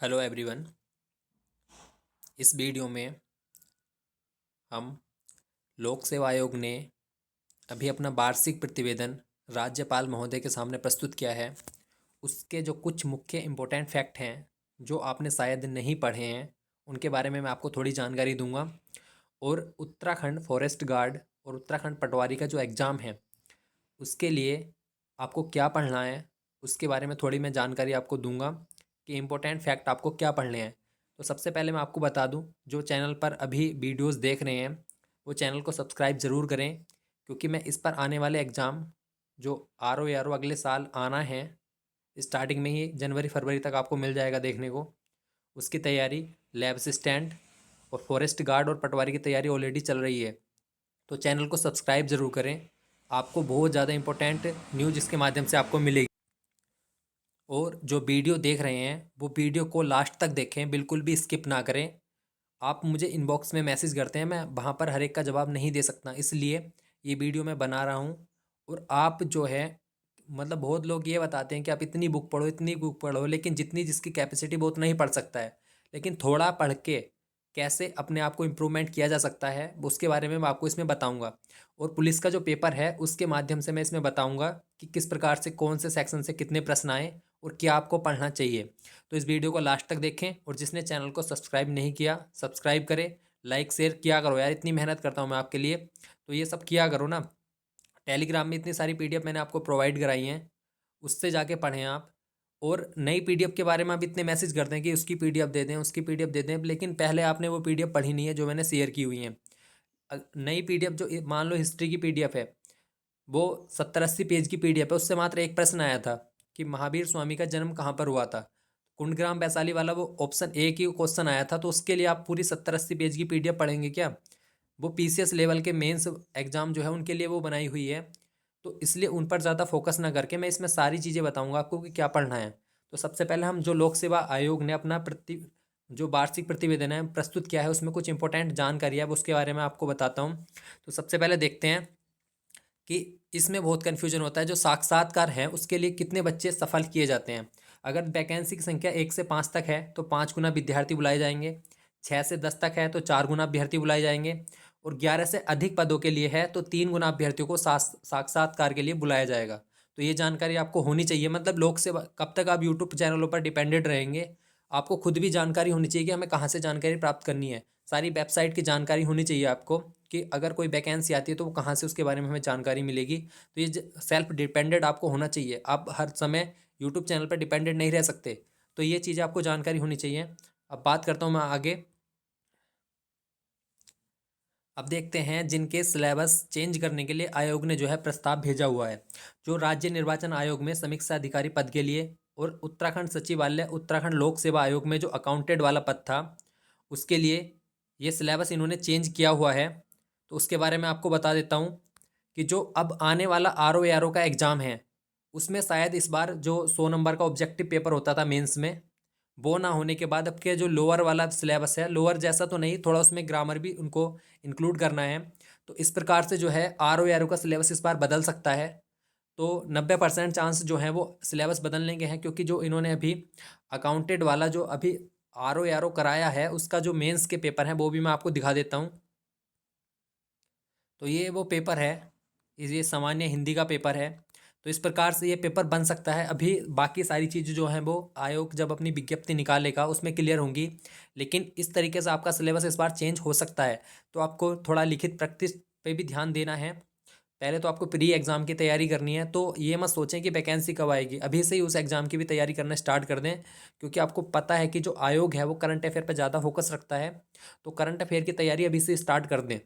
Hello everyone. इस video में हम लोक सेवा आयोग ने अभी अपना वार्षिक प्रतिवेदन राज्यपाल महोदय के सामने प्रस्तुत किया है। उसके जो कुछ मुख्य इम्पोर्टेंट फैक्ट हैं जो आपने शायद नहीं पढ़े हैं उनके बारे में मैं आपको थोड़ी जानकारी दूंगा। और उत्तराखंड फॉरेस्ट गार्ड और उत्तराखंड पटवारी का जो एग्ज़ाम है उसके लिए आपको क्या पढ़ना है उसके बारे में थोड़ी मैं जानकारी आपको दूंगा कि इम्पोर्टेंट फैक्ट आपको क्या पढ़ने हैं। तो सबसे पहले मैं आपको बता दूं, जो चैनल पर अभी वीडियोस देख रहे हैं वो चैनल को सब्सक्राइब ज़रूर करें, क्योंकि मैं इस पर आने वाले एग्ज़ाम जो आर ओ अगले साल आना है, स्टार्टिंग में ही जनवरी फरवरी तक आपको मिल जाएगा देखने को। उसकी तैयारी लैब असिस्टेंट और फॉरेस्ट गार्ड और पटवारी की तैयारी ऑलरेडी चल रही है। तो चैनल को सब्सक्राइब ज़रूर करें, आपको बहुत ज़्यादा इंपॉर्टेंट न्यूज़ इसके माध्यम से आपको मिलेगी। और जो वीडियो देख रहे हैं वो वीडियो को लास्ट तक देखें, बिल्कुल भी स्किप ना करें। आप मुझे इनबॉक्स में मैसेज करते हैं, मैं वहाँ पर हर एक का जवाब नहीं दे सकता, इसलिए ये वीडियो मैं बना रहा हूँ। और आप जो है मतलब बहुत लोग ये बताते हैं कि आप इतनी बुक पढ़ो इतनी बुक पढ़ो, लेकिन जितनी जिसकी कैपेसिटी वो उतना ही पढ़ सकता है। लेकिन थोड़ा पढ़ के कैसे अपने आप को इम्प्रूवमेंट किया जा सकता है उसके बारे में मैं आपको इसमें बताऊंगा। और पुलिस का जो पेपर है उसके माध्यम से मैं इसमें बताऊंगा कि किस प्रकार से कौन से सेक्शन से कितने प्रश्न आए और क्या आपको पढ़ना चाहिए। तो इस वीडियो को लास्ट तक देखें, और जिसने चैनल को सब्सक्राइब नहीं किया सब्सक्राइब करें, लाइक शेयर किया करो यार, इतनी मेहनत करता हूँ मैं आपके लिए, तो ये सब किया करो ना। टेलीग्राम में इतनी सारी पीडीएफ मैंने आपको प्रोवाइड कराई हैं, उससे जाके पढ़ें आप। और नई पीडीएफ के बारे में आप इतने मैसेज करते हैं कि उसकी पीडीएफ दे दें उसकी पीडीएफ दे दें, लेकिन पहले आपने वो पीडीएफ पढ़ी नहीं है जो मैंने शेयर की हुई है। नई पीडीएफ जो मान लो हिस्ट्री की पीडीएफ है, वो 70-80 पेज की पीडीएफ है, उससे मात्र एक प्रश्न आया था कि महावीर स्वामी का जन्म कहाँ पर हुआ था। कुंडग्राम वैशाली वाला वो ऑप्शन ए की क्वेश्चन आया था, तो उसके लिए आप पूरी 70-80 पेज की पीडीएफ पढ़ेंगे क्या? वो पीसीएस लेवल के मेंस एग्ज़ाम जो है उनके लिए वो बनाई हुई है। तो इसलिए उन पर ज़्यादा फोकस ना करके मैं इसमें सारी चीज़ें बताऊंगा आपको कि क्या पढ़ना है। तो सबसे पहले हम जो लोक सेवा आयोग ने अपना जो वार्षिक प्रतिवेदन है प्रस्तुत किया है उसमें कुछ इंपॉर्टेंट जानकारी है, अब उसके बारे में आपको बताता हूँ। तो सबसे पहले देखते हैं कि इसमें बहुत कन्फ्यूजन होता है, जो साक्षात्कार है उसके लिए कितने बच्चे सफल किए जाते हैं। अगर वैकेंसी की संख्या 1 से 5 तक है तो 5 गुना विद्यार्थी बुलाए जाएंगे, 6 से 10 तक है तो 4 गुना अभ्यर्थी बुलाए जाएंगे, और 11 से अधिक पदों के लिए है तो 3 गुना अभ्यर्थियों को साक्षात्कार के लिए बुलाया जाएगा। तो ये जानकारी आपको होनी चाहिए, मतलब लोक सेवा कब तक आप यूट्यूब चैनलों पर डिपेंडेड रहेंगे, आपको खुद भी जानकारी होनी चाहिए कि हमें कहाँ से जानकारी प्राप्त करनी है। सारी वेबसाइट की जानकारी होनी चाहिए आपको कि अगर कोई वैकेंसी आती है तो वो कहाँ से उसके बारे में हमें जानकारी मिलेगी। तो ये सेल्फ डिपेंडेंट आपको होना चाहिए, आप हर समय यूट्यूब चैनल पर डिपेंडेंट नहीं रह सकते। तो ये चीज़ें आपको जानकारी होनी चाहिए। अब बात करता हूँ मैं आगे। अब देखते हैं जिनके सिलेबस चेंज करने के लिए आयोग ने जो है प्रस्ताव भेजा हुआ है। जो राज्य निर्वाचन आयोग में समीक्षा अधिकारी पद के लिए और उत्तराखंड सचिवालय उत्तराखंड लोक सेवा आयोग में जो अकाउंटेंट वाला पद था उसके लिए ये सिलेबस इन्होंने चेंज किया हुआ है। तो उसके बारे में आपको बता देता हूँ कि जो अब आने वाला आर ओ का एग्ज़ाम है उसमें शायद इस बार जो 100 नंबर का ऑब्जेक्टिव पेपर होता था मेंस में, वो ना होने के बाद अब के जो लोअर वाला सिलेबस है, लोअर जैसा तो नहीं, थोड़ा उसमें ग्रामर भी उनको इंक्लूड करना है। तो इस प्रकार से जो है आर ओ का सिलेबस इस बार बदल सकता है। तो 90% चांस जो है वो सिलेबस बदलने के हैं, क्योंकि जो इन्होंने अभी अकाउंटेड वाला जो अभी आर ओ कराया है उसका जो मेंस के पेपर हैं वो भी मैं आपको दिखा देता हूँ। तो ये वो पेपर है, ये सामान्य हिंदी का पेपर है। तो इस प्रकार से ये पेपर बन सकता है। अभी बाकी सारी चीज़ें जो हैं वो आयोग जब अपनी विज्ञप्ति निकालेगा उसमें क्लियर होंगी, लेकिन इस तरीके से आपका सिलेबस इस बार चेंज हो सकता है। तो आपको थोड़ा लिखित प्रैक्टिस पे भी ध्यान देना है। पहले तो आपको प्री एग्ज़ाम की तैयारी करनी है, तो ये मत सोचें कि वैकेंसी कब आएगी, अभी से ही उस एग्ज़ाम की भी तैयारी करना स्टार्ट कर दें। क्योंकि आपको पता है कि जो आयोग है वो करंट अफेयर पर ज़्यादा फोकस रखता है, तो करंट अफेयर की तैयारी अभी से स्टार्ट कर दें।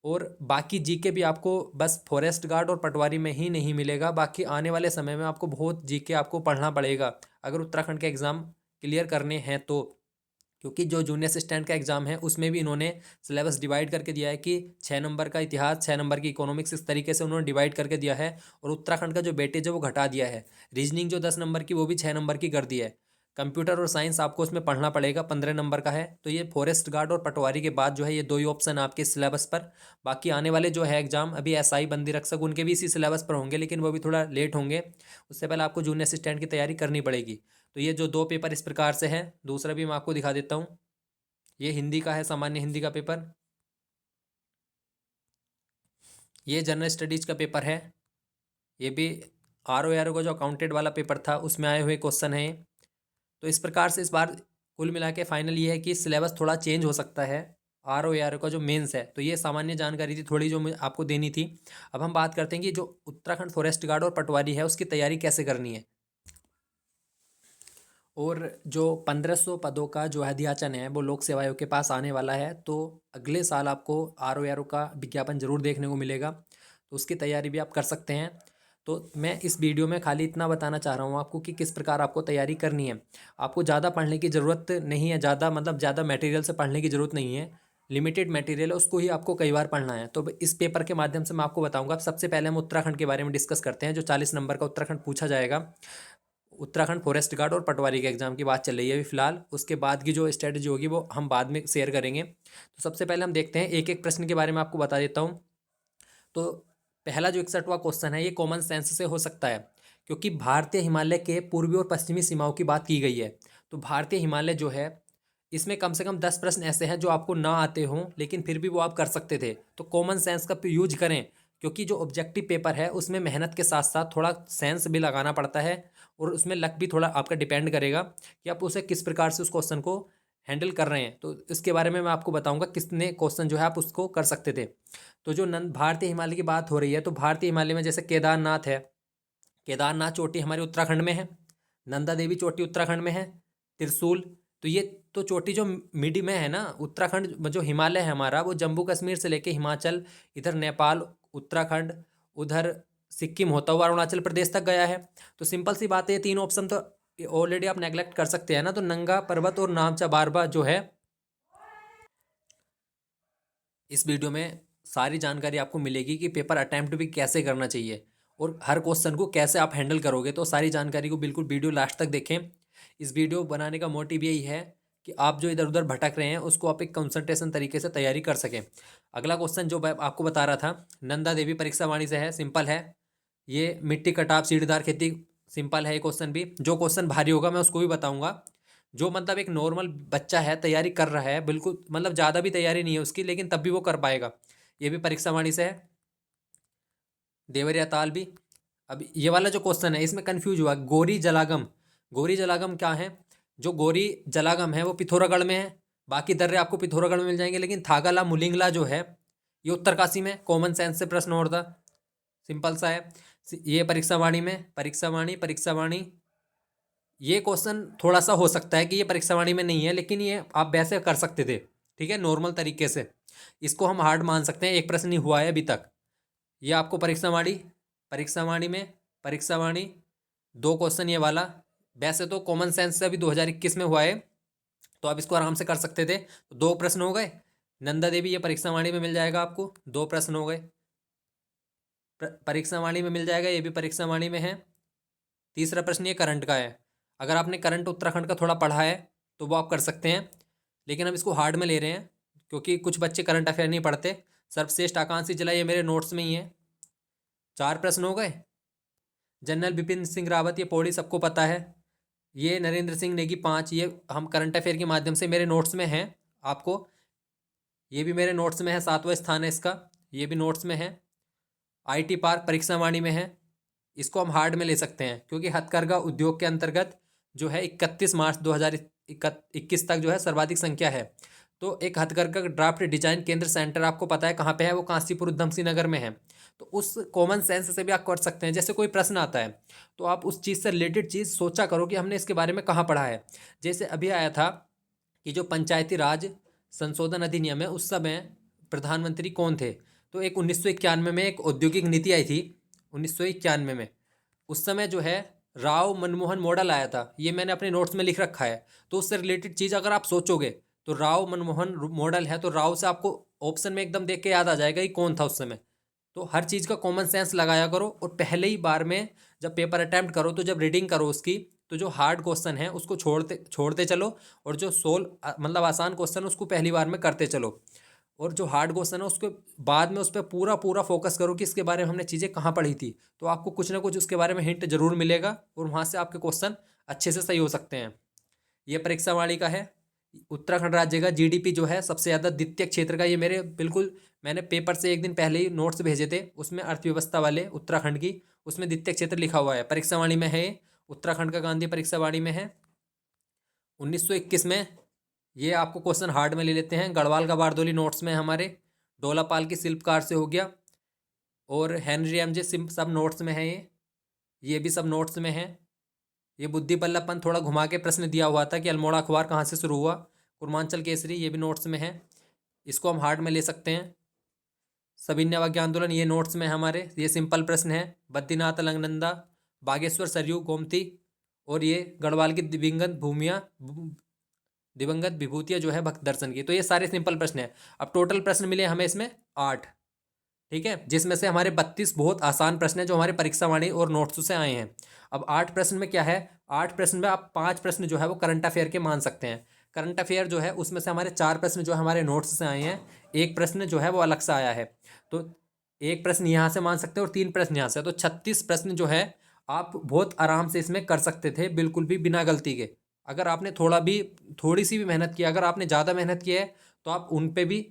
और बाकी जीके भी आपको बस फॉरेस्ट गार्ड और पटवारी में ही नहीं मिलेगा, बाकी आने वाले समय में आपको बहुत जीके आपको पढ़ना पड़ेगा अगर उत्तराखंड के एग्ज़ाम क्लियर करने हैं तो। क्योंकि जो जूनियर असिस्टेंट का एग्ज़ाम है उसमें भी इन्होंने सिलेबस डिवाइड करके दिया है कि 6 नंबर का इतिहास, 6 नंबर की इकोनॉमिक्स, इस तरीके से उन्होंने डिवाइड करके दिया है। और उत्तराखंड का जो वेटेज है वो घटा दिया है। रीजनिंग जो 10 नंबर की वो भी 6 नंबर की कर दी है। कंप्यूटर और साइंस आपको उसमें पढ़ना पड़ेगा, 15 नंबर का है। तो ये फॉरेस्ट गार्ड और पटवारी के बाद जो है ये दो ही ऑप्शन आपके सिलेबस पर। बाकी आने वाले जो है एग्जाम, अभी एसआई बंदी रक्षक उनके भी इसी सिलेबस पर होंगे, लेकिन वो भी थोड़ा लेट होंगे। उससे पहले आपको जूनियर असिस्टेंट की तैयारी करनी पड़ेगी। तो ये जो दो पेपर इस प्रकार से है, दूसरा भी मैं आपको दिखा देता हूँ। ये हिंदी का है, सामान्य हिंदी का पेपर। ये जनरल स्टडीज का पेपर है। ये भी ROARO का जो अकाउंटेंट वाला पेपर था उसमें आए हुए क्वेश्चन हैं। तो इस प्रकार से इस बार कुल मिला के फाइनल ये है कि सिलेबस थोड़ा चेंज हो सकता है। ROARO का जो मेंस है, तो ये सामान्य जानकारी थी थोड़ी जो मुझे आपको देनी थी। अब हम बात करते हैं कि जो उत्तराखंड फॉरेस्ट गार्ड और पटवारी है उसकी तैयारी कैसे करनी है। और जो 1500 पदों का जो अध्याचन है वो लोक सेवा आयोग के पास आने वाला है। तो अगले साल आपको ROARO का विज्ञापन जरूर देखने को मिलेगा, तो उसकी तैयारी भी आप कर सकते हैं। तो मैं इस वीडियो में खाली इतना बताना चाह रहा हूँ आपको कि किस प्रकार आपको तैयारी करनी है। आपको ज़्यादा पढ़ने की ज़रूरत नहीं है, ज़्यादा मतलब ज़्यादा मटेरियल से पढ़ने की ज़रूरत नहीं है। लिमिटेड मटेरियल है, उसको ही आपको कई बार पढ़ना है। तो इस पेपर के माध्यम से मैं आपको बताऊंगा। सबसे पहले हम उत्तराखंड के बारे में डिस्कस करते हैं। जो 40 नंबर का उत्तराखंड पूछा जाएगा, उत्तराखंड फॉरेस्ट गार्ड और पटवारी के एग्जाम की बात चल रही है अभी फिलहाल। उसके बाद की जो स्ट्रेटजी होगी वो हम बाद में शेयर करेंगे। तो सबसे पहले हम देखते हैं, एक एक प्रश्न के बारे में आपको बता देता हूँ। तो पहला जो 61वां क्वेश्चन है ये कॉमन सेंस से हो सकता है, क्योंकि भारतीय हिमालय के पूर्वी और पश्चिमी सीमाओं की बात की गई है। तो भारतीय हिमालय जो है, इसमें कम से कम 10 प्रश्न ऐसे हैं जो आपको ना आते हों लेकिन फिर भी वो आप कर सकते थे। तो कॉमन सेंस का यूज करें, क्योंकि जो ऑब्जेक्टिव पेपर है उसमें मेहनत के साथ साथ थोड़ा सेंस भी लगाना पड़ता है, और उसमें लक भी थोड़ा आपका डिपेंड करेगा कि आप उसे किस प्रकार से उस क्वेश्चन को हैंडल कर रहे हैं। तो इसके बारे में मैं आपको बताऊंगा कितने क्वेश्चन जो है आप उसको कर सकते थे। तो जो नंद भारतीय हिमालय की बात हो रही है, तो भारतीय हिमालय में जैसे केदारनाथ है, केदारनाथ चोटी हमारे उत्तराखंड में है। नंदा देवी चोटी उत्तराखंड में है। त्रिशूल, तो ये तो चोटी जो मिडी में है ना, उत्तराखंड में जो हिमालय है हमारा, वो जम्मू कश्मीर से लेके हिमाचल, इधर नेपाल, उत्तराखंड, उधर सिक्किम होता हुआ अरुणाचल प्रदेश तक गया है। तो सिंपल सी बात है, ये तीन ऑप्शन तो ऑलरेडी आप नेग्लेक्ट कर सकते हैं ना। तो नंगा पर्वत और नामचा बारबा जो है, इस वीडियो में सारी जानकारी आपको मिलेगी कि पेपर अटैम्प्ट भी कैसे करना चाहिए और हर क्वेश्चन को कैसे आप हैंडल करोगे। तो सारी जानकारी को बिल्कुल वीडियो लास्ट तक देखें। इस वीडियो बनाने का मोटिव यही है कि आप जो इधर उधर भटक रहे हैं उसको आप एक कंसंट्रेशन तरीके से तैयारी कर सकें। अगला क्वेश्चन जो मैं आपको बता रहा था, नंदा देवी परीक्षा वाणी से है, सिंपल है। ये मिट्टी कटाव सीढ़ीदार खेती, सिंपल है ये क्वेश्चन भी। जो क्वेश्चन भारी होगा मैं उसको भी बताऊंगा। जो मतलब एक नॉर्मल बच्चा है तैयारी कर रहा है, बिल्कुल मतलब ज़्यादा भी तैयारी नहीं है उसकी, लेकिन तब भी वो कर पाएगा, ये भी परीक्षा वाणी से है। देवरिया ताल भी। अब ये वाला जो क्वेश्चन है इसमें कंफ्यूज हुआ, गोरी जलागम। गोरी जलागम क्या है? जो गोरी जलागम है वो पिथौरागढ़ में है। बाकी दर्रे आपको पिथौरागढ़ में मिल जाएंगे, लेकिन थागाला मुलिंगला जो है ये उत्तरकाशी में। कॉमन सेंस से प्रश्न और था, सिंपल सा है। ये परीक्षा वाणी में, परीक्षा वाणी, परीक्षा वाणी। ये क्वेश्चन थोड़ा सा हो सकता है कि ये परीक्षा वाणी में नहीं है, लेकिन ये आप वैसे कर सकते थे, ठीक है, नॉर्मल तरीके से। इसको हम हार्ड मान सकते हैं, एक प्रश्न ही हुआ है अभी तक। ये आपको परीक्षा वाणी, परीक्षा वाणी में, परीक्षा वाणी, दो क्वेश्चन ये वाला। वैसे तो कॉमन सेंस से अभी 2021 में हुआ है, तो आप इसको आराम से कर सकते थे। तो दो प्रश्न हो गए। नंदा देवी ये परीक्षा वाणी में मिल जाएगा आपको, दो प्रश्न हो गए। परीक्षा वाणी में मिल जाएगा, ये भी परीक्षा वाणी में है। तीसरा प्रश्न ये करंट का है। अगर आपने करंट उत्तराखंड का थोड़ा पढ़ा है तो वो आप कर सकते हैं, लेकिन हम इसको हार्ड में ले रहे हैं क्योंकि कुछ बच्चे करंट अफेयर नहीं पढ़ते। सर्वश्रेष्ठ आकांक्षी जिला, ये मेरे नोट्स में ही है। चार प्रश्न हो गए। जनरल बिपिन सिंह रावत, ये पौड़ी सबको पता है। ये नरेंद्र सिंह नेगी 5, ये हम करंट अफेयर के माध्यम से मेरे नोट्स में हैं आपको। ये भी मेरे नोट्स में है, 7वां स्थान है इसका, ये भी नोट्स में है। IT पार्क परीक्षा वाणी में है। इसको हम हार्ड में ले सकते हैं क्योंकि हथकरघा उद्योग के अंतर्गत जो है 31 मार्च 2021 तक जो है सर्वाधिक संख्या है। तो एक हथकरघा ड्राफ्ट डिजाइन केंद्र सेंटर आपको पता है कहाँ पे है, वो कांसीपुर उधमसिंह नगर में है। तो उस कॉमन सेंस से भी आप कर सकते हैं। जैसे कोई प्रश्न आता है तो आप उस चीज़ से रिलेटेड चीज़ सोचा करो कि हमने इसके बारे में कहाँ पढ़ा है। जैसे अभी आया था कि जो पंचायती राज संशोधन अधिनियम है, उस समय प्रधानमंत्री कौन थे? तो एक 1991 में एक औद्योगिक नीति आई थी, 1991 में। उस समय जो है राव मनमोहन मॉडल आया था, ये मैंने अपने नोट्स में लिख रखा है। तो उससे रिलेटेड चीज़ अगर आप सोचोगे तो राव मनमोहन मॉडल है, तो राव से आपको ऑप्शन में एकदम देख के याद आ जाएगा कि कौन था उस समय। तो हर चीज़ का कॉमन सेंस लगाया करो, और पहले ही बार में जब पेपर अटैम्प्ट करो तो जब रीडिंग करो उसकी, तो जो हार्ड क्वेश्चन है उसको छोड़ते छोड़ते चलो, और जो मतलब आसान क्वेश्चन है उसको पहली बार में करते चलो, और जो हार्ड क्वेश्चन है उसके बाद में उस पर पूरा पूरा फोकस करो कि इसके बारे में हमने चीज़ें कहाँ पढ़ी थी। तो आपको कुछ ना कुछ उसके बारे में हिंट जरूर मिलेगा, और वहाँ से आपके क्वेश्चन अच्छे से सही हो सकते हैं। ये परीक्षा वाणी का है। उत्तराखंड राज्य का जीडीपी जो है सबसे ज़्यादा द्वितीय क्षेत्र का, ये मेरे बिल्कुल मैंने पेपर से एक दिन पहले ही नोट्स भेजे थे, उसमें अर्थव्यवस्था वाले उत्तराखंड की, उसमें द्वितीय क्षेत्र लिखा हुआ है। परीक्षा वाणी में है, उत्तराखंड का गांधी परीक्षा वाणी में है 1921 में। ये आपको क्वेश्चन हार्ड में ले लेते हैं। गढ़वाल का बारदोली नोट्स में हमारे, डोलापाल की शिल्पकार से हो गया, और हेनरी एमजे सब नोट्स में है। ये भी सब नोट्स में है। ये बुद्धि बल्लभ पंत थोड़ा घुमा के प्रश्न दिया हुआ था कि अल्मोड़ा अखबार कहाँ से शुरू हुआ। कुर्मांचल केसरी ये भी नोट्स में है, इसको हम हार्ड में ले सकते हैं। सविनय अवज्ञा आंदोलन ये नोट्स में है हमारे, ये सिंपल प्रश्न है। बद्रीनाथ अलकनंदा, बागेश्वर सरयू गोमती, और ये गढ़वाल की दिवंगत विभूतियाँ जो है भक्त दर्शन की। तो ये सारे सिंपल प्रश्न है। अब टोटल प्रश्न मिले हमें इसमें 8, ठीक है, जिसमें से हमारे 32 बहुत आसान प्रश्न है जो हमारे परीक्षा वाणी और नोट्स से आए हैं। अब 8 प्रश्न में क्या है, 8 प्रश्न में आप 5 प्रश्न जो है वो करंट अफेयर के मान सकते हैं। करंट अफेयर जो है उसमें से हमारे 4 प्रश्न जो हमारे नोट्स से आए हैं, एक प्रश्न जो है वो अलग से आया है। तो एक प्रश्न यहाँ से मान सकते हैं और 3 प्रश्न यहाँ से, तो 36 प्रश्न जो है आप बहुत आराम से इसमें कर सकते थे, बिल्कुल भी बिना गलती के। अगर आपने थोड़ी सी भी मेहनत की, अगर आपने ज़्यादा मेहनत की है तो आप उन पे भी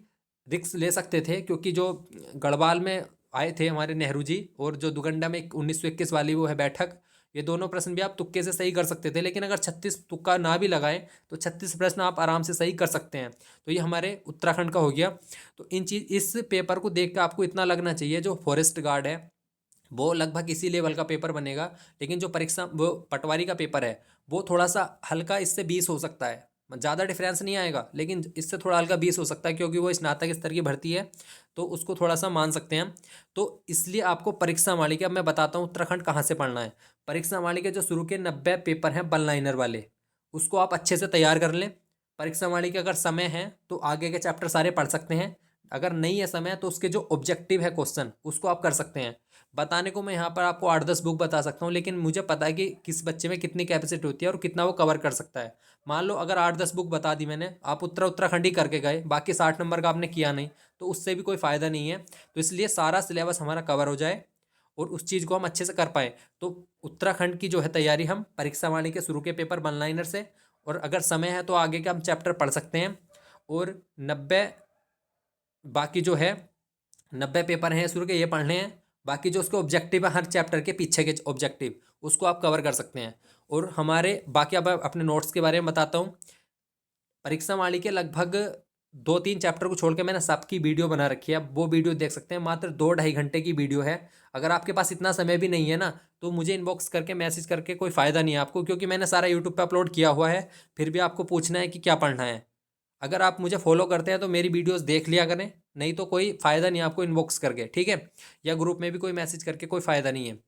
रिक्स ले सकते थे, क्योंकि जो गढ़वाल में आए थे हमारे नेहरू जी, और जो दुगंडा में 1921 वाली वो है बैठक, ये दोनों प्रश्न भी आप तुक्के से सही कर सकते थे। लेकिन अगर 36 तुक्का ना भी लगाए तो 36 प्रश्न आप आराम से सही कर सकते हैं। तो ये हमारे उत्तराखंड का हो गया। तो इस पेपर को देख कर आपको इतना लगना चाहिए, जो फॉरेस्ट गार्ड है वो लगभग इसी लेवल का पेपर बनेगा, लेकिन जो परीक्षा वो पटवारी का पेपर है वो थोड़ा सा हल्का इससे 20 हो सकता है। ज़्यादा डिफरेंस नहीं आएगा, लेकिन इससे थोड़ा हल्का 20 हो सकता है, क्योंकि वो स्नातक स्तर की भर्ती है, तो उसको थोड़ा सा मान सकते हैं। तो इसलिए आपको परीक्षा मालिका, अब मैं बताता हूँ उत्तराखंड कहाँ से पढ़ना है। परीक्षा मालिका जो शुरू के 90 पेपर हैं वन लाइनर वाले, उसको आप अच्छे से तैयार कर लें। परीक्षा मालिका अगर समय है तो आगे के चैप्टर सारे पढ़ सकते हैं, अगर नहीं है समय तो उसके जो ऑब्जेक्टिव है क्वेश्चन उसको आप कर सकते हैं। बताने को मैं यहाँ पर आपको 8-10 बुक बता सकता हूँ, लेकिन मुझे पता है कि किस बच्चे में कितनी कैपेसिटी होती है और कितना वो कवर कर सकता है। मान लो अगर 8-10 बुक बता दी मैंने, आप उत्तराखंड ही करके गए, बाकी 60 नंबर का आपने किया नहीं, तो उससे भी कोई फ़ायदा नहीं है। तो इसलिए सारा सिलेबस हमारा कवर हो जाए और उस चीज़ को हम अच्छे से कर पाएँ, तो उत्तराखंड की जो है तैयारी हम परीक्षा वाणी के शुरू के पेपर वन लाइनर से, और अगर समय है तो आगे के हम चैप्टर पढ़ सकते हैं। और 90 बाकी जो है 90 पेपर हैं शुरू के, ये पढ़ने हैं। बाकी जो उसके ऑब्जेक्टिव है हर चैप्टर के पीछे के ऑब्जेक्टिव, उसको आप कवर कर सकते हैं। और हमारे बाकी अब अपने नोट्स के बारे में बताता हूँ। परीक्षा वाणी के लगभग 2-3 चैप्टर को छोड़ के मैंने सबकी वीडियो बना रखी है, वो वीडियो देख सकते हैं। मात्र 2-2.5 घंटे की वीडियो है। अगर आपके पास इतना समय भी नहीं है ना, तो मुझे इनबॉक्स करके मैसेज करके कोई फ़ायदा नहीं है आपको, क्योंकि मैंने सारा यूट्यूब पे अपलोड किया हुआ है। फिर भी आपको पूछना है कि क्या पढ़ना है। अगर आप मुझे फॉलो करते हैं तो मेरी वीडियोस देख लिया करें, नहीं तो कोई फ़ायदा नहीं आपको इनबॉक्स करके, ठीक है, या ग्रुप में भी कोई मैसेज करके कोई फ़ायदा नहीं है।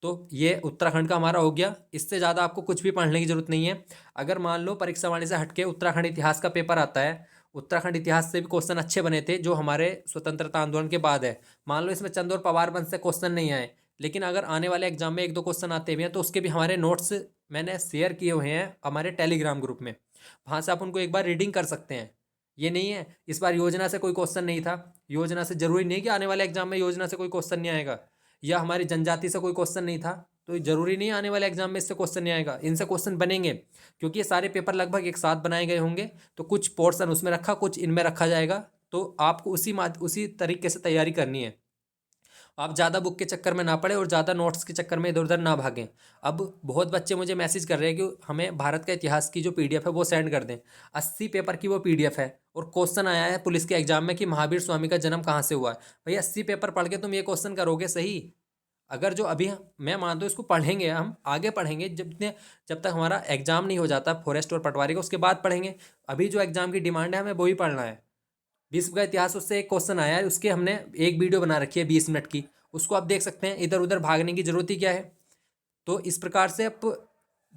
तो ये उत्तराखंड का हमारा हो गया। इससे ज़्यादा आपको कुछ भी पढ़ने की ज़रूरत नहीं है। अगर मान लो परीक्षा वाणी से हटके उत्तराखंड इतिहास का पेपर आता है, उत्तराखंड इतिहास से भी क्वेश्चन अच्छे बने थे जो हमारे स्वतंत्रता आंदोलन के बाद है। मान लो इसमें चंद और पवार वंश से क्वेश्चन नहीं आए, लेकिन अगर आने वाले एग्जाम में 1-2 क्वेश्चन आते हुए हैं तो उसके भी हमारे नोट्स मैंने शेयर किए हुए हैं हमारे टेलीग्राम ग्रुप में, वहाँ से आप उनको एक बार रीडिंग कर सकते हैं। ये नहीं है इस बार योजना से कोई क्वेश्चन नहीं था, योजना से जरूरी नहीं कि आने वाले एग्जाम में योजना से कोई क्वेश्चन नहीं आएगा, या हमारी जनजाति से कोई क्वेश्चन नहीं था तो जरूरी नहीं आने वाले एग्जाम में इससे क्वेश्चन नहीं आएगा। इनसे क्वेश्चन बनेंगे, क्योंकि ये सारे पेपर लगभग एक साथ बनाए गए होंगे, तो कुछ पोर्शन उसमें रखा, कुछ इनमें रखा जाएगा। तो आपको उसी तरीके से तैयारी करनी है। आप ज़्यादा बुक के चक्कर में ना पड़े और ज़्यादा नोट्स के चक्कर में इधर उधर ना भागें। अब बहुत बच्चे मुझे मैसेज कर रहे हैं कि हमें भारत का इतिहास की जो पीडीएफ है वो सेंड कर दें। 80 पेपर की वो पीडीएफ है, और क्वेश्चन आया है पुलिस के एग्जाम में कि महावीर स्वामी का जन्म कहाँ से हुआ है। भैया 80 पेपर पढ़ के तुम ये क्वेश्चन करोगे सही? अगर जो अभी मैं मानता हूँ इसको पढ़ेंगे, हम आगे पढ़ेंगे जब तक हमारा एग्जाम नहीं हो जाता फॉरेस्ट और पटवारी का, उसके बाद पढ़ेंगे। अभी जो एग्जाम की डिमांड है हमें वही पढ़ना है। विश्व का इतिहास उससे एक क्वेश्चन आया है, उसके हमने एक वीडियो बना रखी है 20 मिनट की, उसको आप देख सकते हैं। इधर उधर भागने की जरूरत ही क्या है? तो इस प्रकार से आप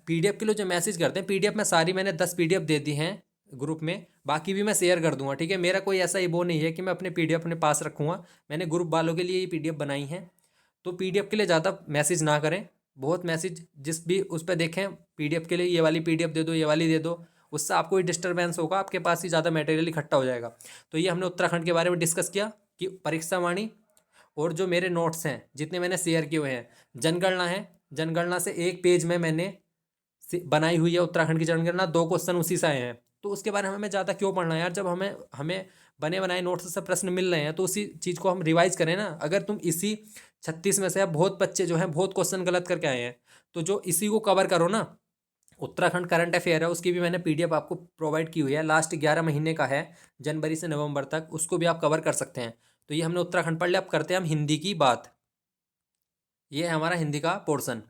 पीडीएफ के लिए जो मैसेज करते हैं, पीडीएफ में सारी मैंने 10 पीडीएफ दे दी हैं ग्रुप में, बाकी भी मैं शेयर कर दूंगा, ठीक है। मेरा कोई ऐसा ही वो नहीं है कि मैं अपने पीडीएफ अपने पास रखूँगा, मैंने ग्रुप वालों के लिए ये पीडीएफ बनाई है। तो पीडीएफ के लिए ज़्यादा मैसेज ना करें, बहुत मैसेज जिस भी उस पर देखें पीडीएफ के लिए ये वाली पीडीएफ दे दो, ये वाली दे दो, उससे आपको ही डिस्टर्बेंस होगा, आपके पास ही ज़्यादा मटेरियल इकट्ठा हो जाएगा। तो ये हमने उत्तराखंड के बारे में डिस्कस किया कि परीक्षा वाणी और जो मेरे नोट्स हैं जितने मैंने शेयर किए हुए हैं, जनगणना है, जनगणना से एक पेज में मैंने बनाई हुई है उत्तराखंड की जनगणना, 2 क्वेश्चन उसी से आए हैं। तो उसके बारे में हमें ज़्यादा क्यों पढ़ना है यार, जब हमें हमें बने बनाए नोट्स से प्रश्न मिल रहे हैं तो उसी चीज़ को हम रिवाइज करें ना। अगर तुम इसी 36 में से, अब बहुत बच्चे जो हैं बहुत क्वेश्चन गलत करके आए हैं, तो जो इसी को कवर करो ना। उत्तराखंड करंट अफेयर है, उसकी भी मैंने पीडीएफ आपको प्रोवाइड की हुई है, लास्ट 11 महीने का है, जनवरी से नवंबर तक, उसको भी आप कवर कर सकते हैं। तो ये हमने उत्तराखंड पढ़ लिया। अब करते हैं हम हिंदी की बात। ये है हमारा हिंदी का पोर्शन।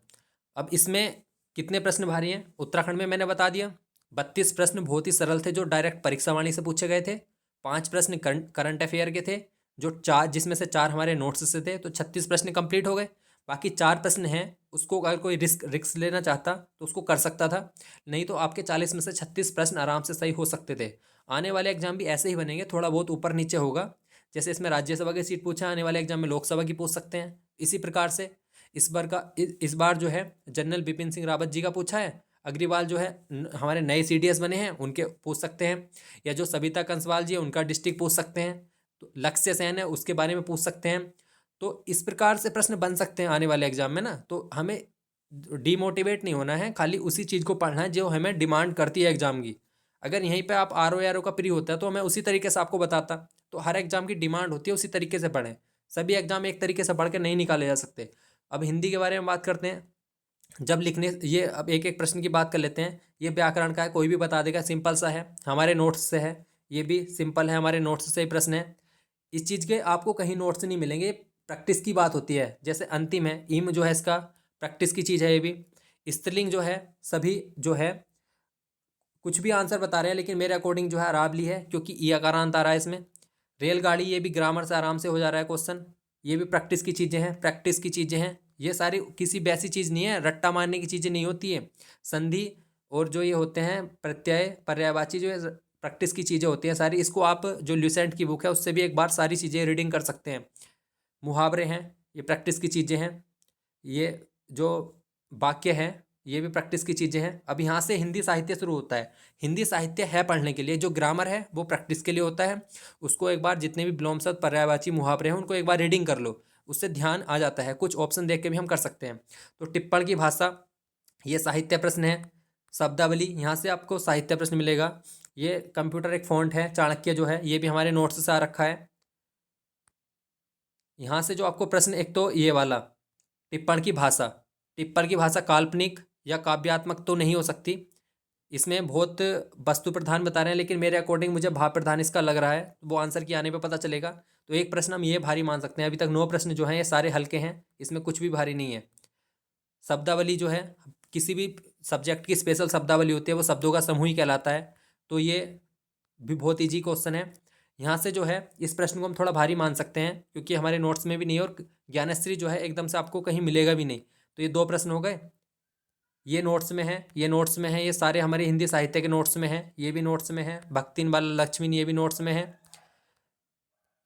अब इसमें कितने प्रश्न भारी हैं उत्तराखंड में मैंने बता दिया। 32 प्रश्न बहुत ही सरल थे जो डायरेक्ट परीक्षा वाणी से पूछे गए थे। 5 प्रश्न करंट अफेयर के थे जो 4, जिसमें से 4 हमारे नोट्स से थे, तो 36 प्रश्न कंप्लीट हो गए। बाकी 4 प्रश्न हैं, उसको अगर कोई रिस्क लेना चाहता तो उसको कर सकता था, नहीं तो आपके 40 में से 36 प्रश्न आराम से सही हो सकते थे। आने वाले एग्जाम भी ऐसे ही बनेंगे, थोड़ा बहुत ऊपर नीचे होगा। जैसे इसमें राज्यसभा की सीट पूछा, आने वाले एग्जाम में लोकसभा की पूछ सकते हैं। इसी प्रकार से इस बार जो है जनरल बिपिन सिंह रावत जी का पूछा है। अग्रवाल जो है हमारे नए सीडीएस बने हैं, उनके पूछ सकते हैं। या जो सविता कंसवाल जी है उनका डिस्ट्रिक्ट पूछ सकते हैं। तो लक्ष्य सेन है उसके बारे में पूछ सकते हैं। तो इस प्रकार से प्रश्न बन सकते हैं आने वाले एग्जाम में ना। तो हमें डीमोटिवेट नहीं होना है, खाली उसी चीज़ को पढ़ना है जो हमें डिमांड करती है एग्जाम की। अगर यहीं पे आप आर ओ का प्री होता है तो मैं उसी तरीके से आपको बताता। तो हर एग्जाम की डिमांड होती है, उसी तरीके से पढ़ें। सभी एग्जाम एक तरीके से पढ़ के नहीं निकाले जा सकते। अब हिंदी के बारे में बात करते हैं। जब लिखने, ये अब एक एक प्रश्न की बात कर लेते हैं। ये व्याकरण का है, कोई भी बता देगा, सिंपल सा है, हमारे नोट्स से है। ये भी सिंपल है, हमारे नोट्स से ही प्रश्न है। इस चीज़ के आपको कहीं नोट्स नहीं मिलेंगे, प्रैक्टिस की बात होती है। जैसे अंतिम है इम जो है, इसका प्रैक्टिस की चीज़ है। ये भी स्त्रीलिंग जो है, सभी जो है कुछ भी आंसर बता रहे हैं, लेकिन मेरे अकॉर्डिंग जो है अरावली है, क्योंकि ई अकारांत आ रहा है इसमें। रेलगाड़ी, ये भी ग्रामर से आराम से हो जा रहा है क्वेश्चन। ये भी प्रैक्टिस की चीज़ें हैं, प्रैक्टिस की चीज़ें हैं। ये सारी किसी वैसी चीज़ नहीं है, रट्टा मारने की चीज़ें नहीं होती है। संधि और जो ये होते हैं प्रत्यय पर्यायवाची, जो है प्रैक्टिस की चीज़ें होती हैं सारी। इसको आप जो ल्यूसेंट की बुक है उससे भी एक बार सारी चीज़ें रीडिंग कर सकते हैं। मुहावरे हैं, ये प्रैक्टिस की चीज़ें हैं। ये जो वाक्य हैं ये भी प्रैक्टिस की चीज़ें हैं। अब यहाँ से हिंदी साहित्य शुरू होता है। हिंदी साहित्य है पढ़ने के लिए, जो ग्रामर है वो प्रैक्टिस के लिए होता है। उसको एक बार जितने भी विलोमशब्द पर्यायवाची मुहावरे हैं उनको एक बार रीडिंग कर लो, उससे ध्यान आ जाता है। कुछ ऑप्शन देख के भी हम कर सकते हैं। तो टिप्पण की भाषा, ये साहित्य प्रश्न है। शब्दावली, यहाँ से आपको साहित्य प्रश्न मिलेगा। ये कंप्यूटर एक फॉन्ट है चाणक्य जो है, ये भी हमारे नोट्स से आ रखा है। यहाँ से जो आपको प्रश्न, एक तो ये वाला टिप्पण की भाषा, टिप्पण की भाषा काल्पनिक या काव्यात्मक तो नहीं हो सकती। इसमें बहुत वस्तु प्रधान बता रहे हैं, लेकिन मेरे अकॉर्डिंग मुझे भाव प्रधान इसका लग रहा है। वो आंसर की आने पे पता चलेगा। तो एक प्रश्न हम ये भारी मान सकते हैं। अभी तक 9 प्रश्न जो हैं ये सारे हल्के हैं, इसमें कुछ भी भारी नहीं है। शब्दावली जो है, किसी भी सब्जेक्ट की स्पेशल शब्दावली होती है, वो शब्दों का समूह ही कहलाता है। तो ये भी बहुत ईजी क्वेश्चन है। यहाँ से जो है इस प्रश्न को हम थोड़ा भारी मान सकते हैं, क्योंकि हमारे नोट्स में भी नहीं है, और ज्ञानश्री जो है एकदम से आपको कहीं मिलेगा भी नहीं। तो ये 2 प्रश्न हो गए। ये नोट्स में है, ये नोट्स में है, ये सारे हमारे हिंदी साहित्य के नोट्स में है। ये भी नोट्स में है। भक्तिन बाला लक्ष्मी, ये भी नोट्स में है।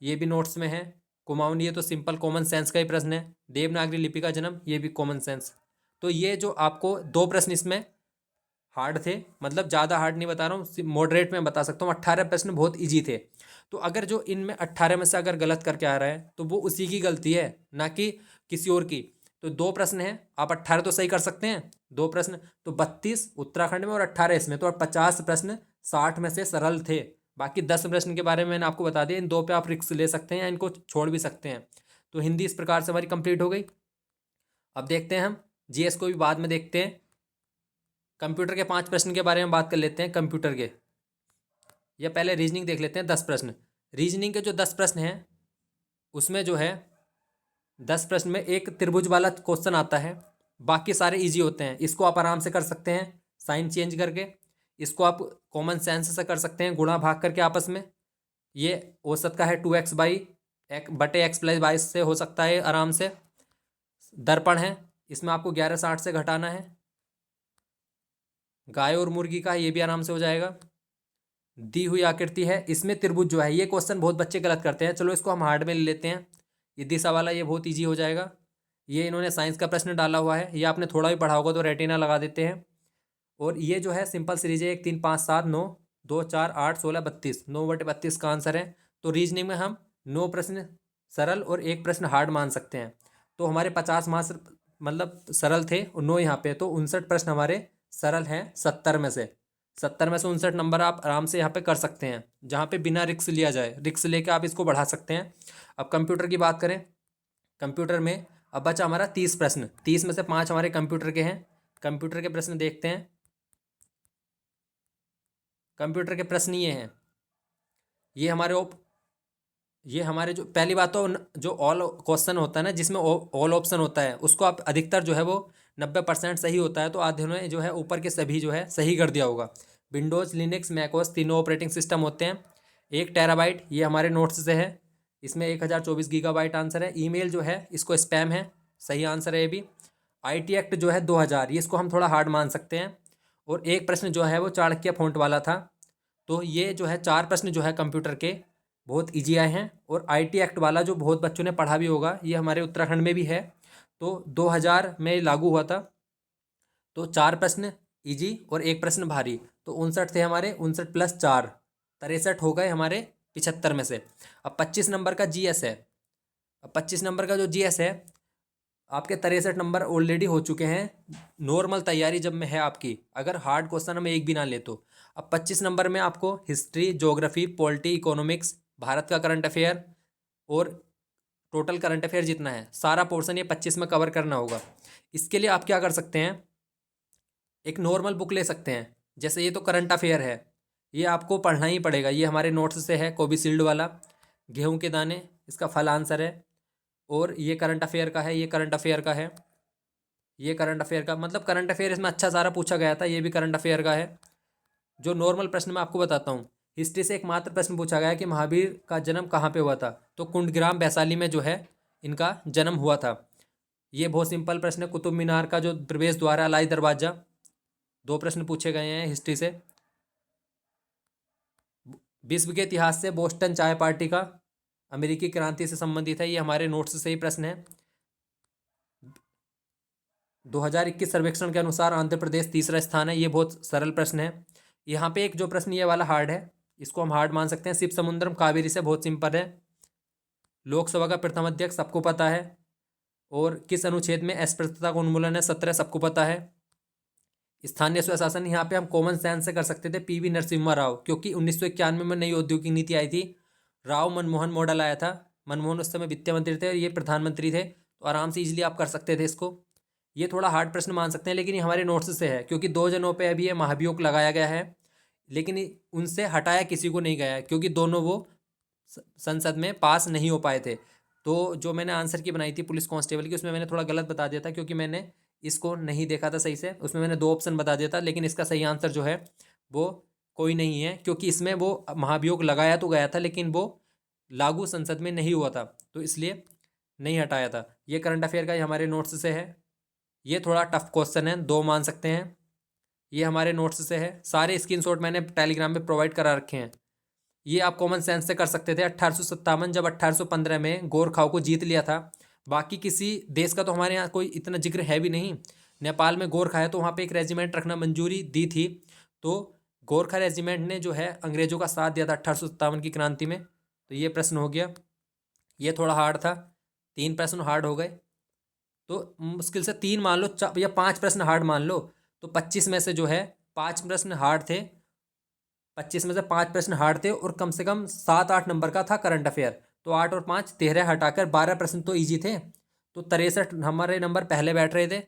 ये भी नोट्स में है। कुमाऊनी, ये तो सिंपल कॉमन सेंस का ही प्रश्न है। देवनागरी लिपि का जन्म, ये भी कॉमन सेंस। तो ये जो आपको 2 प्रश्न इसमें हार्ड थे, मतलब ज़्यादा हार्ड नहीं बता रहा हूँ, मॉडरेट में बता सकता हूँ। 18 प्रश्न बहुत ईजी थे। तो अगर जो इनमें 18 में से अगर गलत करके आ रहा है तो वो उसी की गलती है, ना कि किसी और की। तो 2 प्रश्न हैं, आप 18 तो सही कर सकते हैं। 2 प्रश्न तो 32 उत्तराखंड में और 18 इसमें, तो 50 प्रश्न 60 में से सरल थे। बाकी 10 प्रश्न के बारे में मैंने आपको बता दिया। इन 2 पे आप रिस्क ले सकते हैं या इनको छोड़ भी सकते हैं। तो हिंदी इस प्रकार से हमारी कंप्लीट हो गई। अब देखते हैं हम जीएस को भी बाद में देखते हैं। कंप्यूटर के 5 प्रश्न के बारे में बात कर लेते हैं। कंप्यूटर के, या पहले रीजनिंग देख लेते हैं। 10 प्रश्न, रीजनिंग के जो 10 प्रश्न हैं उसमें जो है 10 प्रश्न में एक त्रिभुज वाला क्वेश्चन आता है। बाकी सारे इजी होते हैं, इसको आप आराम से कर सकते हैं साइन चेंज करके। इसको आप कॉमन सेंस से कर सकते हैं, गुणा भाग करके आपस में। ये औसत का है 2x बाई बटे x प्लस 22 से हो सकता है आराम से। दर्पण है, इसमें आपको 1160 से घटाना है। गाय और मुर्गी का, ये भी आराम से हो जाएगा। दी हुई आकृति है, इसमें त्रिभुज जो है, ये क्वेश्चन बहुत बच्चे गलत करते हैं। चलो इसको हम हार्ड में ले लेते हैं। ये दिशा वाला, ये बहुत इजी हो जाएगा। ये इन्होंने साइंस का प्रश्न डाला हुआ है, ये आपने थोड़ा भी पढ़ा होगा तो रेटिना लगा देते हैं। और ये जो है सिंपल सीरीज है, 1 3 5 7 9 2 4 8 16 32, 9/32 का आंसर है। तो रीजनिंग में हम 9 प्रश्न सरल और 1 प्रश्न हार्ड मान सकते हैं। तो हमारे 50 मार्क्स मतलब सरल थे और 9 यहाँ पे, तो 59 प्रश्न हमारे सरल हैं 70 में से। 70 में से 59 नंबर आप आराम से यहाँ पे कर सकते हैं, जहाँ पे बिना रिक्स लिया जाए। रिक्स लेके आप इसको बढ़ा सकते हैं। अब कंप्यूटर की बात करें, कंप्यूटर में अब बचा हमारा 30 प्रश्न। 30 में से 5 हमारे कंप्यूटर के हैं। कंप्यूटर के प्रश्न देखते हैं। कंप्यूटर के प्रश्न ये हैं, ये हमारे जो पहली बात तो जो ऑल क्वेश्चन होता है ना, जिसमें ऑल ऑप्शन होता है, उसको आप अधिकतर जो है वो 90% सही होता है, तो आधे ने जो है ऊपर के सभी जो है सही कर दिया होगा। विंडोज़, लिनक्स, मैकओएस तीनों ऑपरेटिंग सिस्टम होते हैं। 1 टेराबाइट ये हमारे नोट्स से है, इसमें 1024 गीगाबाइट आंसर है। ईमेल जो है इसको स्पैम है, सही आंसर है ये भी। IT एक्ट जो है 2000, ये इसको हम थोड़ा हार्ड मान सकते हैं। और एक प्रश्न जो है वो चाणक्य फ़ॉन्ट वाला था। तो ये जो है 4 प्रश्न जो है कंप्यूटर के बहुत ईजी आए हैं। और IT एक्ट वाला जो बहुत बच्चों ने पढ़ा भी होगा, ये हमारे उत्तराखंड में भी है, तो 2000 में लागू हुआ था। तो 4 प्रश्न ईजी और 1 प्रश्न भारी, तो 59 थे हमारे। 59 + 4 63 हो गए हमारे 75 में से। अब 25 नंबर का GS है। अब 25 नंबर का जो GS है, आपके 63 नंबर ऑलरेडी हो चुके हैं। नॉर्मल तैयारी जब में है आपकी, अगर हार्ड क्वेश्चन हम एक भी ना ले तो। अब 25 नंबर में आपको history, geography, polity, economics, Bharat का करंट अफेयर और टोटल करंट अफेयर जितना है सारा पोर्शन ये 25 में कवर करना होगा। इसके लिए आप क्या कर सकते हैं, एक नॉर्मल बुक ले सकते हैं। जैसे ये तो करंट अफेयर है, ये आपको पढ़ना ही पड़ेगा। ये हमारे नोट्स से है, कोविशील्ड वाला। गेहूं के दाने इसका फल आंसर है। और ये करंट अफेयर का है, ये करंट अफेयर का है, ये करंट अफेयर का, मतलब करंट अफेयर इसमें अच्छा सारा पूछा गया था। ये भी करंट अफेयर का है। जो नॉर्मल प्रश्न मैं आपको बताता हूँ, हिस्ट्री से एकमात्र प्रश्न पूछा गया है कि महावीर का जन्म कहाँ पे हुआ था, तो कुंडग्राम वैशाली में जो है इनका जन्म हुआ था। ये बहुत सिंपल प्रश्न है। कुतुब मीनार का जो प्रवेश द्वार है, अलाई दरवाजा, 2 प्रश्न पूछे गए हैं हिस्ट्री से। विश्व के इतिहास से बोस्टन चाय पार्टी का अमेरिकी क्रांति से संबंधित है, ये हमारे नोट्स से ही प्रश्न है। 2021 सर्वेक्षण के अनुसार आंध्र प्रदेश तीसरा स्थान है, ये बहुत सरल प्रश्न है। यहाँ पे एक जो प्रश्न ये वाला हार्ड है, इसको हम हार्ड मान सकते हैं। शिव समुद्रम कावेरी से बहुत सिंपल है। लोकसभा का प्रथम अध्यक्ष सबको पता है। और किस अनुच्छेद में अस्पृश्यता का उन्मूलन है, 17 सबको पता है। स्थानीय स्वशासन यहाँ पे हम कॉमन सेंस से कर सकते थे, PV नरसिम्हा राव, क्योंकि 1991 में नई औद्योगिक नीति आई थी। राव मनमोहन मॉडल आया था। मनमोहन उस समय वित्त मंत्री थे और ये प्रधानमंत्री थे, तो आराम से इजीली आप कर सकते थे इसको। ये थोड़ा हार्ड प्रश्न मान सकते हैं, लेकिन ये हमारे नोट्स से है, क्योंकि 2 जनों पे अभी ये महाभियोग लगाया गया है, लेकिन उनसे हटाया किसी को नहीं गया है, क्योंकि दोनों वो संसद में पास नहीं हो पाए थे। तो जो मैंने आंसर की बनाई थी पुलिस कांस्टेबल की, उसमें मैंने थोड़ा गलत बता दिया था, क्योंकि मैंने इसको नहीं देखा था सही से। उसमें मैंने 2 ऑप्शन बता दिया था, लेकिन इसका सही आंसर जो है वो कोई नहीं है, क्योंकि इसमें वो महाभियोग लगाया तो गया था, लेकिन वो लागू संसद में नहीं हुआ था, तो इसलिए नहीं हटाया था। ये करंट अफेयर का हमारे नोट्स से है। ये थोड़ा टफ क्वेश्चन है, 2 मान सकते हैं। ये हमारे नोट्स से है। सारे स्क्रीनशॉट मैंने टेलीग्राम पे प्रोवाइड करा रखे हैं। ये आप कॉमन सेंस से कर सकते थे। 1857 जब 1815 में गोरखाओं को जीत लिया था। बाकी किसी देश का तो हमारे यहाँ कोई इतना जिक्र है भी नहीं। नेपाल में गोरखा है, तो वहाँ पे एक रेजिमेंट रखना मंजूरी दी थी। तो गोरखा रेजिमेंट ने जो है अंग्रेजों का साथ दिया था 1857 की क्रांति में। तो ये प्रश्न हो गया। ये थोड़ा हार्ड था, 3 प्रश्न हार्ड हो गए। तो मुश्किल से 3 मान लो या 5 प्रश्न हार्ड मान लो। तो 25 में से जो है 5 प्रश्न हार्ड थे। 25 में से 5 प्रश्न हार्ड थे, और कम से कम 7-8 नंबर का था करंट अफेयर। तो 8 और 5 13 हटाकर 12 प्रश्न तो ईजी थे। तो 63 हमारे नंबर पहले बैठ रहे थे।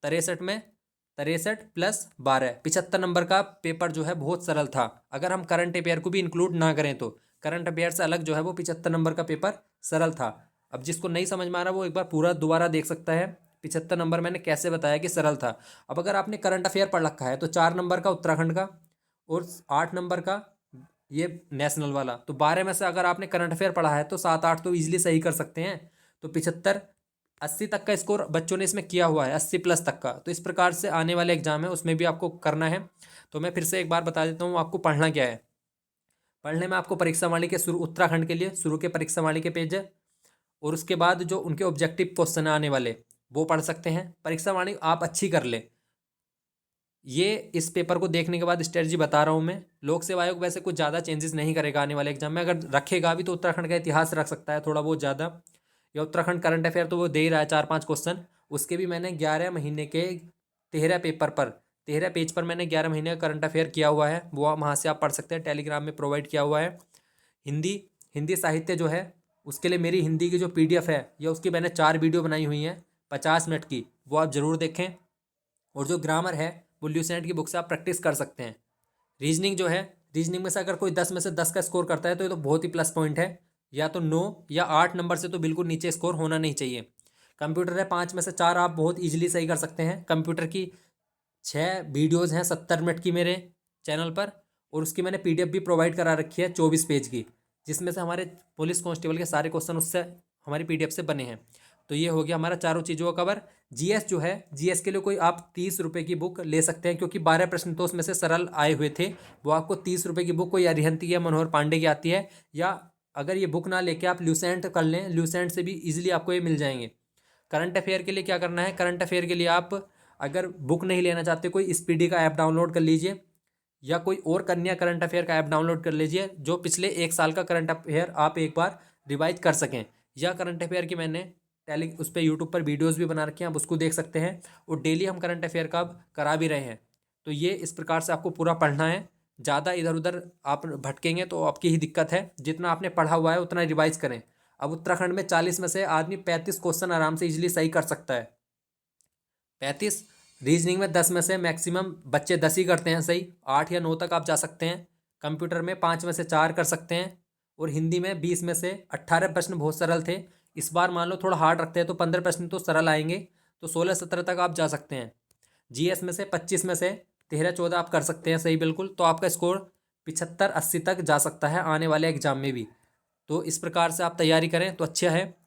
63 में 63 + 12 75 नंबर का पेपर जो है बहुत सरल था। अगर हम करंट अफेयर को भी इंक्लूड ना करें तो करंट अफेयर से अलग जो है वो 75 नंबर का पेपर सरल था। अब जिसको नहीं समझ में आ रहा वो एक बार पूरा दोबारा देख सकता है। 75 नंबर मैंने कैसे बताया कि सरल था। अब अगर आपने करंट अफेयर पढ़ रखा है तो 4 नंबर का उत्तराखंड का और 8 नंबर का ये नेशनल वाला। तो 12 में से अगर आपने करंट अफेयर पढ़ा है तो 7-8 तो इजीली सही कर सकते हैं। तो 75 80 तक का स्कोर बच्चों ने इसमें किया हुआ है, 80+ तक का। तो इस प्रकार से आने वाले एग्जाम है उसमें भी आपको करना है। तो मैं फिर से एक बार बता देता हूँ आपको पढ़ना क्या है। पढ़ने में आपको परीक्षा वाली के शुरू, उत्तराखंड के लिए शुरू के परीक्षा वाली के पेज है, और उसके बाद जो उनके ऑब्जेक्टिव क्वेश्चन आने वाले वो पढ़ सकते हैं। परीक्षा वाणी आप अच्छी कर ले, ये इस पेपर को देखने के बाद स्ट्रेटजी बता रहा हूँ मैं। लोक सेवा आयोग वैसे कुछ ज़्यादा चेंजेस नहीं करेगा आने वाले एग्जाम में, अगर रखेगा भी तो उत्तराखंड का इतिहास रख सकता है थोड़ा बहुत ज़्यादा, या उत्तराखंड करंट अफेयर तो वो दे ही रहा है 4-5 क्वेश्चन। उसके भी मैंने 11 महीने के 13 पेपर पर 13 पेज पर मैंने 11 महीने का करंट अफेयर किया हुआ है, वो वहाँ से आप पढ़ सकते हैं, टेलीग्राम में प्रोवाइड किया हुआ है। हिंदी हिंदी साहित्य जो है उसके लिए मेरी हिंदी की जो PDF है या उसकी मैंने 4 वीडियो बनाई हुई हैं 50 मिनट की, वो आप ज़रूर देखें। और जो ग्रामर है वो ल्यूसेंट की बुक से आप प्रैक्टिस कर सकते हैं। रीजनिंग जो है, रीजनिंग में से अगर कोई 10 में से 10 का स्कोर करता है तो ये तो बहुत ही प्लस पॉइंट है, या तो 9 या 8 नंबर से तो बिल्कुल नीचे स्कोर होना नहीं चाहिए। कंप्यूटर है, 5 में से 4 आप बहुत ईजिली सही कर सकते हैं। कंप्यूटर की 6 वीडियोज़ हैं 70 मिनट की मेरे चैनल पर, और उसकी मैंने PDF भी प्रोवाइड करा रखी है 24 पेज की, जिसमें से हमारे पुलिस कांस्टेबल के सारे क्वेश्चन उससे हमारी PDF से बने हैं। तो ये हो गया हमारा चारों चीज़ों का कवर। GS जो है, GS के लिए कोई आप 30 रुपये की बुक ले सकते हैं, क्योंकि 12 प्रश्न तो उसमें से सरल आए हुए थे। वो आपको 30 रुपये की बुक कोई अरिहंती या मनोहर पांडे की आती है, या अगर ये बुक ना लेके आप ल्यूसेंट कर लें, ल्यूसेंट से भी ईजिली आपको ये मिल जाएंगे। करंट अफेयर के लिए क्या करना है, करंट अफेयर के लिए आप अगर बुक नहीं लेना चाहते, कोई स्पीडी का ऐप डाउनलोड कर लीजिए, या कोई और कन्या करंट अफेयर का ऐप डाउनलोड कर लीजिए, जो पिछले 1 साल का करंट अफेयर आप एक बार रिवाइज कर सकें। या करंट अफेयर की मैंने टेली उस पर यूट्यूब पर वीडियोज़ भी बना रखी हैं, आप उसको देख सकते हैं, और डेली हम करंट अफेयर का अब करा भी रहे हैं। तो ये इस प्रकार से आपको पूरा पढ़ना है। ज़्यादा इधर उधर आप भटकेंगे तो आपकी ही दिक्कत है, जितना आपने पढ़ा हुआ है उतना रिवाइज करें। अब उत्तराखंड में 40 में से आदमी 35 क्वेश्चन आराम से इजीली सही कर सकता है, 35। रीजनिंग में 10 में से मैक्सिमम बच्चे 10 ही करते हैं सही, 8 या 9 तक आप जा सकते हैं। कंप्यूटर में 5 में से 4 कर सकते हैं, और हिंदी में 20 में से 18 प्रश्न बहुत सरल थे। इस बार मान लो थोड़ा हार्ड रखते हैं तो 15 प्रश्न तो सरल आएंगे, तो 16-17 तक आप जा सकते हैं। GS में से 25 में से 13-14 आप कर सकते हैं सही बिल्कुल, तो आपका स्कोर 75-80 तक जा सकता है आने वाले एग्जाम में भी। तो इस प्रकार से आप तैयारी करें तो अच्छा है।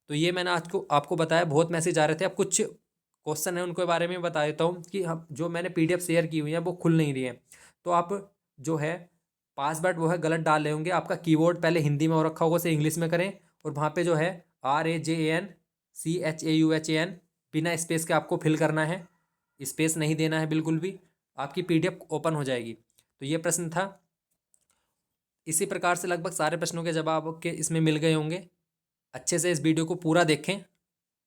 तो ये मैंने आज को आपको बताया, बहुत मैसेज आ रहे थे, अब कुछ क्वेश्चन है उनके बारे में बता देता हूँ कि हम जो मैंने PDF शेयर की हुई है वो खुल नहीं रही है। तो आप जो है पासवर्ड वो है गलत डाल रहे होंगे, आपका कीबोर्ड पहले हिंदी में हो रखा होगा उसे इंग्लिश में करें, और वहाँ पे जो है RAJANCHAUHAN बिना स्पेस के आपको फिल करना है, स्पेस नहीं देना है बिल्कुल भी, आपकी PDF ओपन हो जाएगी। तो ये प्रश्न था। इसी प्रकार से लगभग सारे प्रश्नों के जवाब के इसमें मिल गए होंगे। अच्छे से इस वीडियो को पूरा देखें,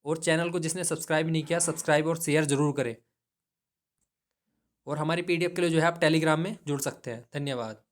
और चैनल को जिसने सब्सक्राइब नहीं किया सब्सक्राइब और शेयर जरूर करें, और हमारी PDF के लिए जो है आप टेलीग्राम में जुड़ सकते हैं। धन्यवाद।